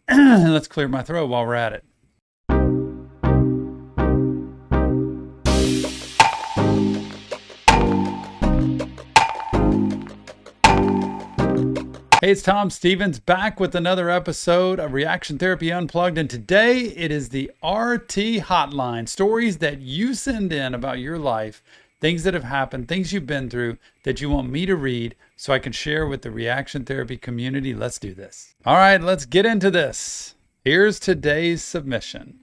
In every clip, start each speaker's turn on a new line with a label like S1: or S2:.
S1: Let's clear my throat while we're at it. Hey, it's Tom Stevens back with another episode of Reaction Therapy Unplugged. And today it is the RT Hotline. Stories that you send in about your life, things that have happened, things you've been through that you want me to read so I can share with the Reaction Therapy community. Let's do this. All right, let's get into this. Here's today's submission.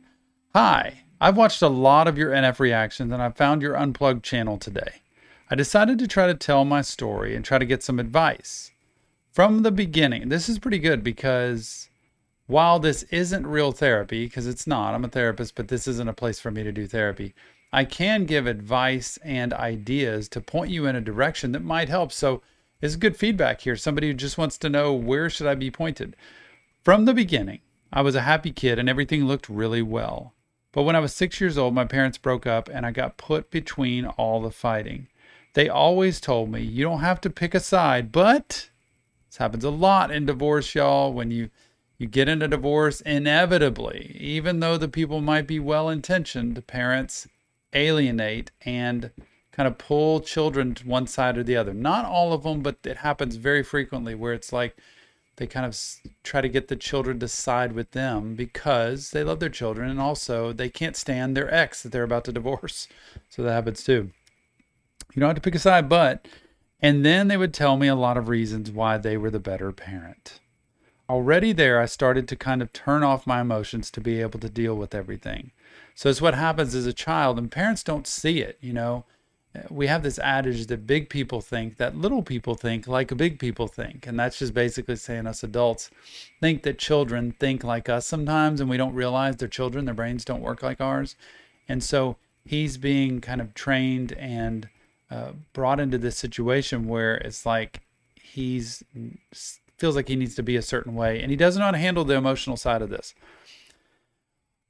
S1: Hi, I've watched a lot of your NF reactions and I found your Unplugged channel today. I decided to try to tell my story and try to get some advice. From the beginning, this is pretty good because while this isn't real therapy, because it's not, I'm a therapist, but this isn't a place for me to do therapy, I can give advice and ideas to point you in a direction that might help. So it's good feedback here. Somebody who just wants to know, where should I be pointed? From the beginning, I was a happy kid and everything looked really well. But when I was 6 years old, my parents broke up and I got put between all the fighting. They always told me, you don't have to pick a side, but this happens a lot in divorce, y'all. When you get in a divorce, inevitably, even though the people might be well-intentioned, the parents alienate and kind of pull children to one side or the other. Not all of them, but it happens very frequently where it's like they kind of try to get the children to side with them because they love their children and also they can't stand their ex that they're about to divorce. So that happens too. You don't have to pick a side, but... And then they would tell me a lot of reasons why they were the better parent. Already there, I started to kind of turn off my emotions to be able to deal with everything. So it's what happens as a child, and parents don't see it, you know. We have this adage that big people think that little people think like big people think. And that's just basically saying us adults think that children think like us sometimes, and we don't realize they're children, their brains don't work like ours. And so he's being kind of trained and brought into this situation where it's like feels like he needs to be a certain way and he doesn't know how to handle the emotional side of this.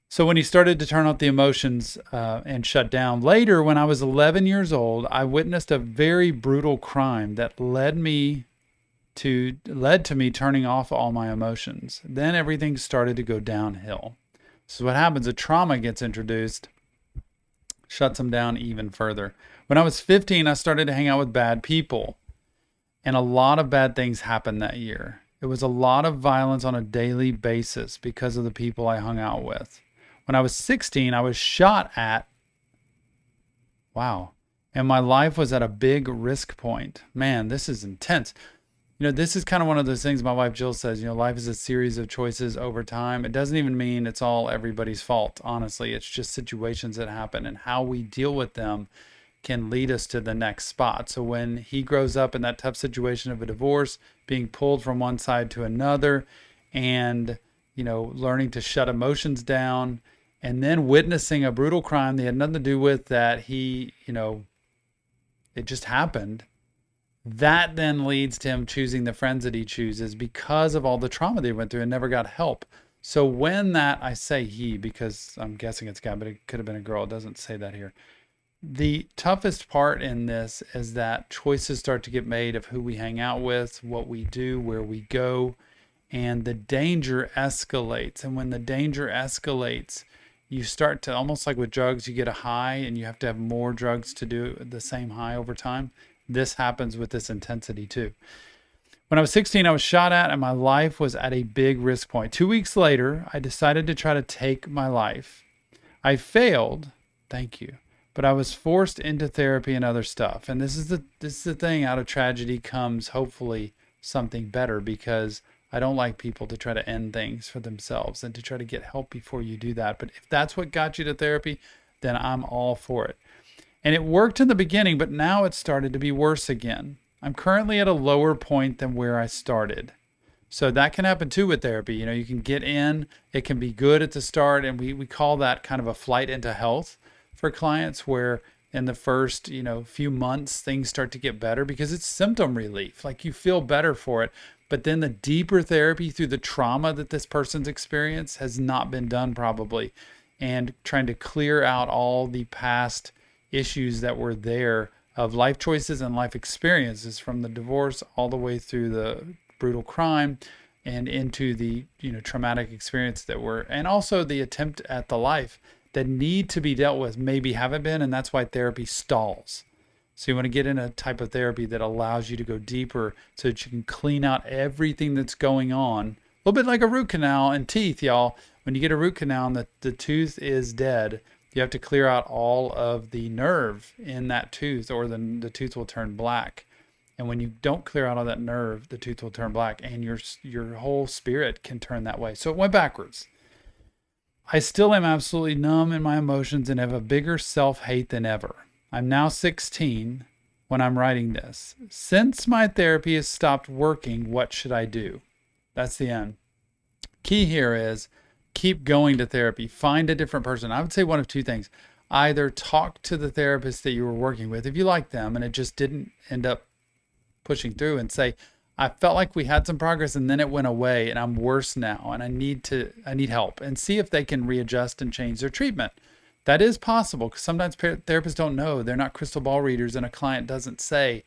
S1: So when he started to turn off the emotions and shut down later, when I was 11 years old, I witnessed a very brutal crime that led to me turning off all my emotions. Then everything started to go downhill. So what happens, a trauma gets introduced, shuts him down even further. When I was 15, I started to hang out with bad people, and a lot of bad things happened that year. It was a lot of violence on a daily basis because of the people I hung out with. When I was 16, I was shot at. Wow. And my life was at a big risk point. Man, this is intense. You know, this is kind of one of those things my wife Jill says, you know, life is a series of choices over time. It doesn't even mean it's all everybody's fault, honestly. It's just situations that happen, and how we deal with them can lead us to the next spot. So when he grows up in that tough situation of a divorce, being pulled from one side to another, and, you know, learning to shut emotions down, and then witnessing a brutal crime that had nothing to do with that, he, you know, it just happened. That then leads to him choosing the friends that he chooses because of all the trauma they went through and never got help. So when that, I say he because I'm guessing it's a guy, but it could have been a girl. It doesn't say that here. The toughest part in this is that choices start to get made of who we hang out with, what we do, where we go, and the danger escalates. And when the danger escalates, you start to, almost like with drugs, you get a high and you have to have more drugs to do the same high over time. This happens with this intensity too. When I was 16, I was shot at and my life was at a big risk point. 2 weeks later, I decided to try to take my life. I failed. Thank you. But I was forced into therapy and other stuff. And this is the thing, out of tragedy comes hopefully something better, because I don't like people to try to end things for themselves and to try to get help before you do that. But if that's what got you to therapy, then I'm all for it. And it worked in the beginning, but now it's started to be worse again. I'm currently at a lower point than where I started. So that can happen too with therapy. You know, you can get in, it can be good at the start. And we call that kind of a flight into health for clients, where in the first, you know, few months, things start to get better because it's symptom relief. Like, you feel better for it. But then the deeper therapy through the trauma that this person's experienced has not been done probably. And trying to clear out all the past issues that were there of life choices and life experiences, from the divorce all the way through the brutal crime, and into the traumatic experience that were, and also the attempt at the life that need to be dealt with maybe haven't been, and that's why therapy stalls. So you want to get in a type of therapy that allows you to go deeper so that you can clean out everything that's going on. A little bit like a root canal and teeth, y'all. When you get a root canal and the tooth is dead, you have to clear out all of the nerve in that tooth, or the tooth will turn black. And when you don't clear out all that nerve, the tooth will turn black, and your whole spirit can turn that way. So it went backwards. I still am absolutely numb in my emotions and have a bigger self-hate than ever. I'm now 16 when I'm writing this. Since my therapy has stopped working, what should I do? That's the end. Key here is keep going to therapy. Find a different person. I would say one of two things. Either talk to the therapist that you were working with, if you like them and it just didn't end up pushing through, and say, I felt like we had some progress and then it went away and I'm worse now and I need help, and see if they can readjust and change their treatment. That is possible, because sometimes therapists don't know. They're not crystal ball readers, and a client doesn't say,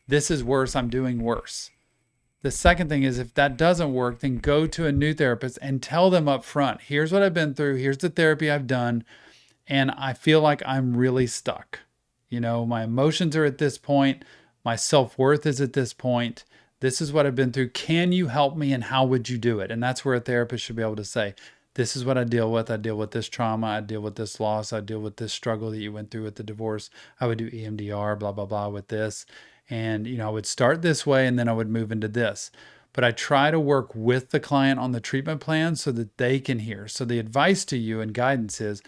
S1: this is worse, I'm doing worse. The second thing is, if that doesn't work, then go to a new therapist and tell them up front, here's what I've been through, here's the therapy I've done, and I feel like I'm really stuck. My emotions are at this point, my self-worth is at this point, this is what I've been through, can you help me, and how would you do it? And that's where a therapist should be able to say, this is what I deal with. I deal with this trauma. I deal with this loss. I deal with this struggle that you went through with the divorce. I would do EMDR, blah, blah, blah with this. And, I would start this way and then I would move into this. But I try to work with the client on the treatment plan so that they can hear. So the advice to you and guidance is,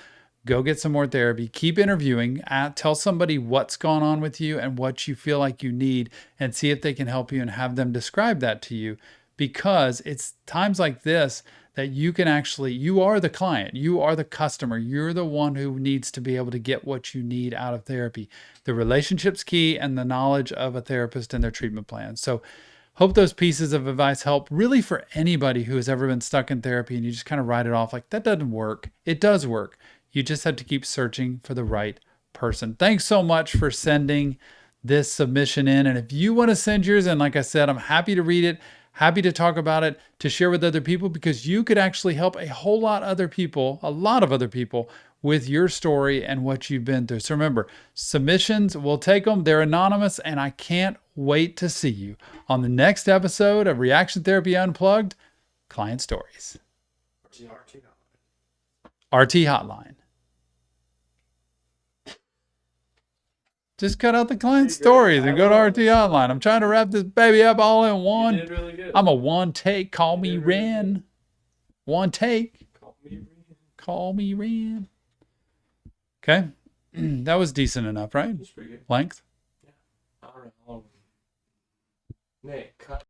S1: go get some more therapy, keep interviewing, tell somebody what's gone on with you and what you feel like you need, and see if they can help you and have them describe that to you. Because it's times like this that you are the client, you are the customer, you're the one who needs to be able to get what you need out of therapy. The relationship's key, and the knowledge of a therapist and their treatment plan. So hope those pieces of advice help, really, for anybody who has ever been stuck in therapy and you just kind of write it off like, that doesn't work. It does work. You just have to keep searching for the right person. Thanks so much for sending this submission in. And if you want to send yours in, like I said, I'm happy to read it, happy to talk about it, to share with other people, because you could actually help a lot of other people with your story and what you've been through. So remember, submissions, we'll take them. They're anonymous, and I can't wait to see you on the next episode of Reaction Therapy Unplugged, Client Stories. RT Hotline. Just cut out the client stories and go to RT Hotline. I'm trying to wrap this baby up all in one.
S2: You did really good.
S1: I'm a one take. Call me Ren.
S2: Really
S1: one take.
S2: Call me Ren.
S1: Call me Ren. Okay. That was decent enough, right?
S2: That's pretty good.
S1: Length?
S2: Yeah. I don't know. Nick, cut.